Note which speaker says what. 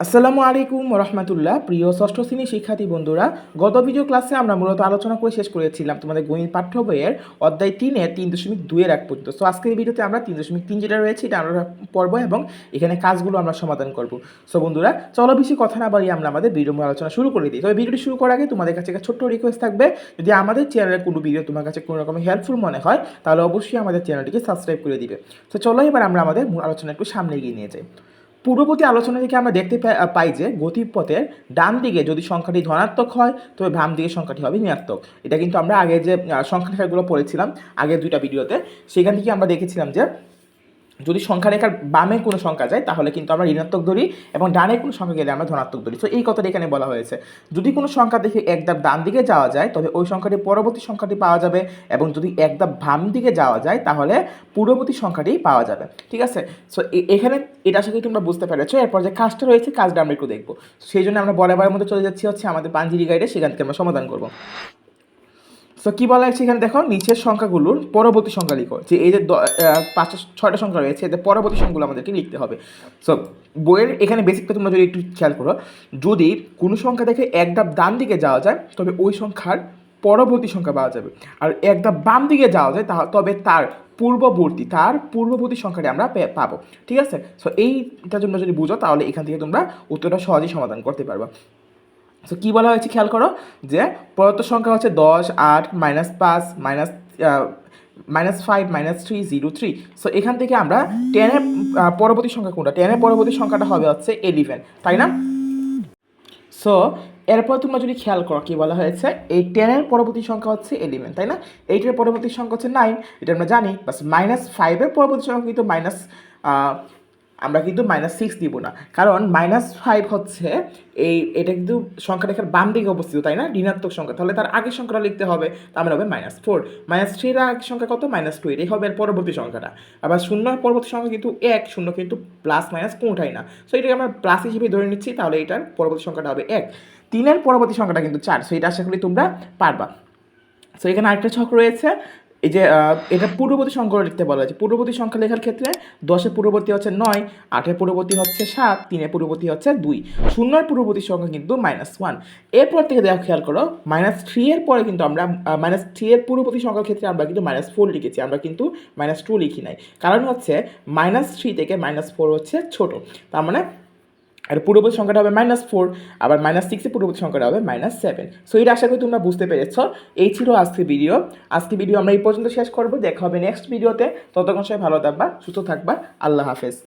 Speaker 1: আসসালামু আলাইকুম রহমতুল্লাহ। প্রিয় ষষ্ঠ শ্রেণীর শিক্ষার্থী বন্ধুরা, গত ভিডিও ক্লাসে আমরা মূলত আলোচনা করে শেষ করেছিলাম তোমাদের গণিত পাঠ্য বইয়ের অধ্যায় 3-এর 3.2-এর এক পর্যন্ত। সো আজকের ভিডিওতে আমরা 3.3 যেটা রয়েছে এটা আমরা পড়বো এবং এখানে কাজগুলো আমরা সমাধান করব। সো বন্ধুরা, চলো বেশি কথা না বাড়িয়ে আমরা আমাদের ভিডিও আলোচনা শুরু করে দিই। তবে ভিডিওটি শুরু করার আগে তোমাদের কাছে একটা ছোট্ট রিকোয়েস্ট থাকবে, যদি আমাদের চ্যানেলের কোনো ভিডিও তোমার কাছে কোনো রকম হেল্পফুল মনে হয় তাহলে অবশ্যই আমাদের চ্যানেলটিকে সাবস্ক্রাইব করে দিবে। তো চলো এবার আমরা আমাদের মূল আলোচনা একটু সামনে এগিয়ে নিয়ে যাই। পূর্ববর্তী আলোচনা থেকে আমরা দেখতে পাই যে গতিপথের ডান দিকে যদি সংখ্যাটি ধনাত্মক হয় তবে বাম দিকে সংখ্যাটি হবে ঋণাত্মক। এটা কিন্তু আমরা আগে যে সংখ্যা রেখাগুলো পড়েছিলাম আগের দুইটা ভিডিওতে, সেখান থেকে আমরা দেখেছিলাম যে যদি সংখ্যা রেখার বামে কোনো সংখ্যা যায় তাহলে কিন্তু আমরা ঋণাত্মক ধরি এবং ডানে কোনো সংখ্যা গেলে আমরা ধনাত্মক ধরি। তো এই কথাটা এখানে বলা হয়েছে, যদি কোনো সংখ্যা দেখে এক ধাপ ডান দিকে যাওয়া যায় তবে ওই সংখ্যাটি পরবর্তী সংখ্যাটি পাওয়া যাবে, এবং যদি এক ধাপ বাম দিকে যাওয়া যায় তাহলে পূর্ববর্তী সংখ্যাটি পাওয়া যাবে। ঠিক আছে? সো এখানে এটা আশা করি তোমরা বুঝতে পেরেছো। এরপর যে কাজটা রয়েছে কাজটা আমরা একটু দেখবো। সেই জন্য আমরা বরাবরের মধ্যে চলে যাচ্ছি হচ্ছে আমাদের পাঞ্জিরি গাইডে, সেখান থেকে আমরা সমাধান করবো। সো কী বলা হয়েছে এখানে দেখো, নিচের সংখ্যাগুলোর পরবর্তী সংখ্যা লিখো। যে এই যে 5-6টা সংখ্যা রয়েছে এদের পরবর্তী সংখ্যাগুলো আমাদেরকে লিখতে হবে। সো বইয়ের এখানে বেসিকটা তোমরা যদি একটু খেয়াল করো, যদি কোনো সংখ্যা দেখে এক ধাপ ডান দিকে যাওয়া যায় তবে ওই সংখ্যার পরবর্তী সংখ্যা পাওয়া যাবে, আর এক ধাপ বাম দিকে যাওয়া যায় তবে তার পূর্ববর্তী সংখ্যাটি আমরা পাবো। ঠিক আছে? সো এইটার জন্য যদি বুঝো তাহলে এখান থেকে তোমরা উত্তরটা সহজেই সমাধান করতে পারবে। সো কী বলা হয়েছে খেয়াল করো, যে প্রদত্ত সংখ্যা হচ্ছে 10, 8, -5, -5, -3, 0, 3। সো এখান থেকে আমরা 10-এর পরবর্তী সংখ্যা কোনটা, 10-এর পরবর্তী সংখ্যাটা হবে হচ্ছে 11, তাই না? সো এরপর তোমরা যদি খেয়াল করো কী বলা হয়েছে, এই 10-এর পরবর্তী সংখ্যা হচ্ছে 11, তাই না? 8-এর পরবর্তী সংখ্যা হচ্ছে 9, এটা আমরা জানি। বাস -5-এর পরবর্তী সংখ্যা কিন্তু আমরা কিন্তু -6 দিব না, কারণ -5 হচ্ছে এটা কিন্তু সংখ্যা রেখার বাম দিকে অবস্থিত, তাই না? ঋণাত্মক সংখ্যা, তাহলে তার আগের সংখ্যাটা লিখতে হবে, তার মানে হবে -4। -3-এর আগের সংখ্যা কত? -2, এটাই হবে এর পরবর্তী সংখ্যাটা। আবার 0-এর পরবর্তী সংখ্যা কিন্তু 1, 0 কিন্তু প্লাস মাইনাস কোনটাই না। সো এটাকে আমরা প্লাস হিসেবে ধরে নিচ্ছি, তাহলে এটার পরবর্তী সংখ্যাটা হবে 1। 3-এর পরবর্তী সংখ্যাটা কিন্তু 4, সো এটা আশা করি তোমরা পারবা। সো এখানে আরেকটা ছক রয়েছে, এই যে এটা পূর্ববর্তী সংখ্যা লিখতে বলা হয়েছে। পূর্ববর্তী সংখ্যা লেখার ক্ষেত্রে 10-এর পূর্ববর্তী হচ্ছে 9, 8-এর পূর্ববর্তী হচ্ছে 7, 3-এর পূর্ববর্তী হচ্ছে 2, 0-এর পূর্ববর্তী সংখ্যা কিন্তু -1। এরপর থেকে দেখো খেয়াল করো, -3-এর পরে কিন্তু আমরা -3-এর পূর্ববর্তী সংখ্যার ক্ষেত্রে আমরা কিন্তু -4 লিখেছি, আমরা কিন্তু -2 লিখি নাই। কারণ হচ্ছে -3 থেকে -4 হচ্ছে ছোট, তার মানে আর পূর্ববর্তী সংখ্যাটা হবে -4, আবার -6-এর পূর্ববর্তী সংখ্যাটা হবে -7। সো এটা আশা করি তোমরা বুঝতে পেরেছ। এই ছিল আজকের ভিডিও আমরা এই পর্যন্ত শেষ করবো। দেখা হবে নেক্সট ভিডিওতে। ততক্ষণ সবাই ভালো থাকবা, সুস্থ থাকবা। আল্লাহ হাফেজ।